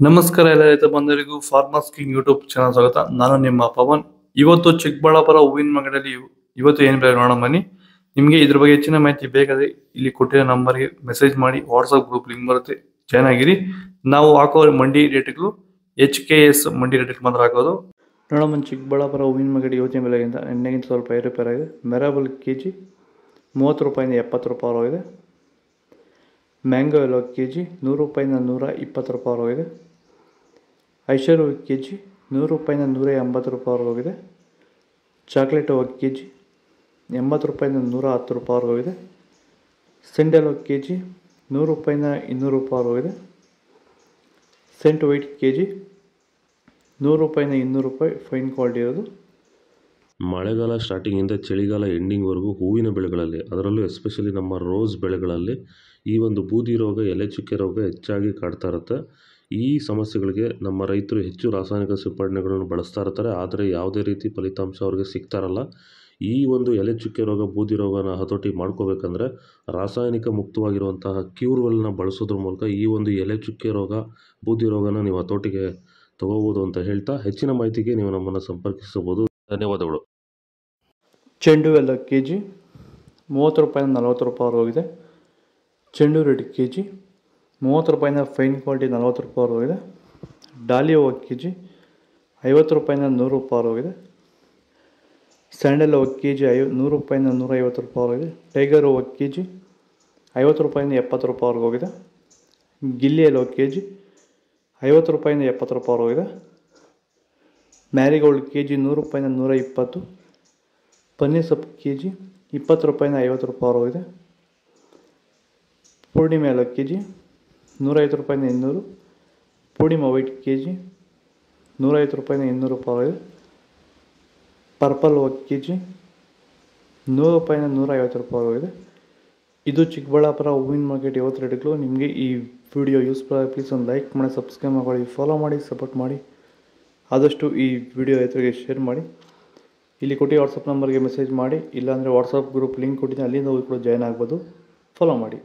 ನಮಸ್ಕಾರ ಎಲ್ಲ ರೈತ ಬಂಧುಗಳಿಗೂ ಫಾರ್ಮರ್ಸ್ ಕಿಂಗ್ ಯೂಟ್ಯೂಬ್ ಚಾನಲ್ ಸ್ವಾಗತ. ನಾನು ನಿಮ್ಮ ಪವನ್. ಇವತ್ತು ಚಿಕ್ಕಬಳ್ಳಾಪುರ ಹೂವಿನ ಮಾರ್ಕೆಟಲ್ಲಿ ಇವತ್ತು ಏನು ಬೆಲೆ ನೋಡೋಣ ಬನ್ನಿ. ನಿಮಗೆ ಇದ್ರ ಬಗ್ಗೆ ಹೆಚ್ಚಿನ ಮಾಹಿತಿ ಬೇಕಾದ್ರೆ ಇಲ್ಲಿ ಕೊಟ್ಟಿರೋ ನಂಬರ್ಗೆ ಮೆಸೇಜ್ ಮಾಡಿ, ವಾಟ್ಸ್ಆಪ್ ಗ್ರೂಪ್ ಲಿಂಕ್ ಬರುತ್ತೆ, ಜಾಯ್ನ್ ಆಗಿರಿ. ನಾವು ಹಾಕೋ ಮಂಡಿ ರೇಟ್ಗಳು HKS ಮಂಡಿ ರೇಟ್ ಮಾತ್ರ ಹಾಕೋದು. ನೋಡೋಣ, ಚಿಕ್ಕಬಳ್ಳಾಪುರ ಹೂವಿನ ಮಾರ್ಕೆಟ್ ಇವತ್ತಿನ ಬೆಲೆಗಿಂತ ಎಣ್ಣೆಗಿಂತ ಸ್ವಲ್ಪ ಏರುಪೇರು ಆಗಿದೆ. ಮೆರಾಬಲ್ ಕೆಜಿ 30 ರೂಪಾಯಿಂದ 70 ರೂಪಾಯಿ ಆಗಿದೆ. ಮ್ಯಾಂಗೋ ಎಲ್ಲೋ ಕೆಜಿ 100 ರೂಪಾಯಿಂದ 120 ರೂಪಾಯಿ ಹೋಗಿದೆ. ಐಷರು ಕೆಜಿ 100 ರೂಪಾಯಿಂದ 180 ರೂಪಾಯಿ ಹೋಗಿದೆ. ಚಾಕ್ಲೇಟ್ ಕೆಜಿ 80 ರೂಪಾಯಿಂದ 110 ರೂಪಾಯಿ ಹೋಗಿದೆ. ಸೆಂಡೆಲ್ ಕೆಜಿ 100 ರೂಪಾಯಿಂದ 200 ರೂಪಾಯಿ ಹೋಗಿದೆ. ಸೆಂಟ್ ವೈಟ್ ಕೆಜಿ 100 ರೂಪಾಯಿಂದ 200 ರೂಪಾಯಿ ಫೈನ್ ಕ್ವಾಲಿಟಿ ಇರೋದು. ಮಳೆಗಾಲ ಸ್ಟಾರ್ಟಿಂಗಿಂದ ಚಳಿಗಾಲ ಎಂಡಿಂಗ್ವರೆಗೂ ಹೂವಿನ ಬೆಳೆಗಳಲ್ಲಿ, ಅದರಲ್ಲೂ ಎಸ್ಪೆಷಲಿ ನಮ್ಮ ರೋಸ್ ಬೆಳೆಗಳಲ್ಲಿ ಈ ಒಂದು ಬೂದಿ ರೋಗ, ಎಲೆ ಚುಕ್ಕೆ ರೋಗ ಹೆಚ್ಚಾಗಿ ಕಾಡ್ತಾ ಇರುತ್ತೆ. ಈ ಸಮಸ್ಯೆಗಳಿಗೆ ನಮ್ಮ ರೈತರು ಹೆಚ್ಚು ರಾಸಾಯನಿಕ ಸಿಂಪಡಣೆಗಳನ್ನು ಬಳಸ್ತಾ ಇರ್ತಾರೆ, ಆದರೆ ಯಾವುದೇ ರೀತಿ ಫಲಿತಾಂಶ ಅವ್ರಿಗೆ ಸಿಗ್ತಾ ಇರಲ್ಲ. ಈ ಒಂದು ಎಲೆ ಚುಕ್ಕೆ ರೋಗ, ಬೂದಿ ರೋಗನ ಹತೋಟಿ ಮಾಡ್ಕೋಬೇಕಂದ್ರೆ ರಾಸಾಯನಿಕ ಮುಕ್ತವಾಗಿರುವಂತಹ ಕ್ಯೂರ್ವೆಲ್ನ ಬಳಸೋದ್ರ ಮೂಲಕ ಈ ಒಂದು ಎಲೆ ಚುಕ್ಕೆ ರೋಗ, ಬೂದಿ ರೋಗನ ನೀವು ಹತೋಟಿಗೆ ತಗೋಬೋದು ಅಂತ ಹೇಳ್ತಾ, ಹೆಚ್ಚಿನ ಮಾಹಿತಿಗೆ ನೀವು ನಮ್ಮನ್ನು ಸಂಪರ್ಕಿಸಬಹುದು. ಧನ್ಯವಾದಗಳು. ಚೆಂಡು ಎಲ್ಲ ಕೆಜಿ 30 ರೂಪಾಯಿಂದ 40 ರೂಪಾಯಿ ಹೋಗಿದೆ. ಚೆಂಡು ರೆಡ್ ಕೆಜಿ 30 ರೂಪಾಯಿಂದ ಫೈನ್ ಕ್ವಾಲಿಟಿ 40 ರೂಪಾಯಿ ಹೋಗಿದೆ. ಡಾಲಿ ಹೂವು ಕೆಜಿ 50 ರೂಪಾಯಿಂದ 100 ರೂಪಾಯಿ ಹೋಗಿದೆ. ಸ್ಯಾಂಡಲ್ ಹೂವು ಕೆಜಿ 100 ರೂಪಾಯಿಂದ 150 ರೂಪಾಯಿ ಹೋಗಿದೆ. ಟೈಗರ್ ಹೂವು ಕೆಜಿ 50 ರೂಪಾಯಿಂದ 70 ರೂಪಾಯಿ ಹೋಗಿದೆ. ಗಿಲ್ಲಿ ಹೂವು ಕೆಜಿ 50 ರೂಪಾಯಿಂದ 70 ರೂಪಾಯಿ ಹೋಗಿದೆ. ಮ್ಯಾರಿಗೋಲ್ಡ್ ಕೆಜಿ 100 ರೂಪಾಯಿಂದ 120. ಪನ್ನೀರ್ ಸೊಪ್ಪು ಕೆಜಿ 20 ರೂಪಾಯಿಂದ 50 ರೂಪಾಯಿ ಹೋಗಿದೆ. ಪೂರ್ಣಿಮೆ ಎಲ್ಲ ಕೆಜಿ 150 ರೂಪಾಯಿಂದ 200. ಪೂರ್ಣಿಮಾ ವೈಟ್ ಕೆಜಿ 150 ರೂಪಾಯಿಂದ 200 ರೂಪಾಯಿ ಹೋಗಿದೆ. ಪರ್ಪಲ್ ಹೂವು ಕೆಜಿ 100 ರೂಪಾಯಿಂದ 150 ರೂಪಾಯಿ ಹೋಗಿದೆ. ಇದು ಚಿಕ್ಕಬಳ್ಳಾಪುರ ಹೂವಿನ ಮಾರ್ಕೆಟ್ ಇವತ್ತು ರೇಟ್ಗಳು. ನಿಮಗೆ ಈ ವಿಡಿಯೋ ಯೂಸ್ಫುಲ್ ಆಗಿ ಪ್ಲೀಸ್ ಒಂದು ಲೈಕ್ ಮಾಡಿ, ಸಬ್ಸ್ಕ್ರೈಬ್ ಮಾಡಿ, ಫಾಲೋ ಮಾಡಿ, ಸಪೋರ್ಟ್ ಮಾಡಿ. ಆದಷ್ಟು ಈ ವಿಡಿಯೋ ರೈತರಿಗೆ ಶೇರ್ ಮಾಡಿ. ಇಲ್ಲಿ ಕೊಟ್ಟು ವಾಟ್ಸಪ್ ನಂಬರ್ಗೆ ಮೆಸೇಜ್ ಮಾಡಿ, ಇಲ್ಲಾಂದರೆ ವಾಟ್ಸಪ್ ಗ್ರೂಪ್ ಲಿಂಕ್ ಕೊಟ್ಟಿದ್ದೀನಿ, ಅಲ್ಲಿಂದ ಹೋಗಿ ಕೂಡ ಜಾಯ್ನ್ ಆಗ್ಬೋದು. ಫಾಲೋ ಮಾಡಿ.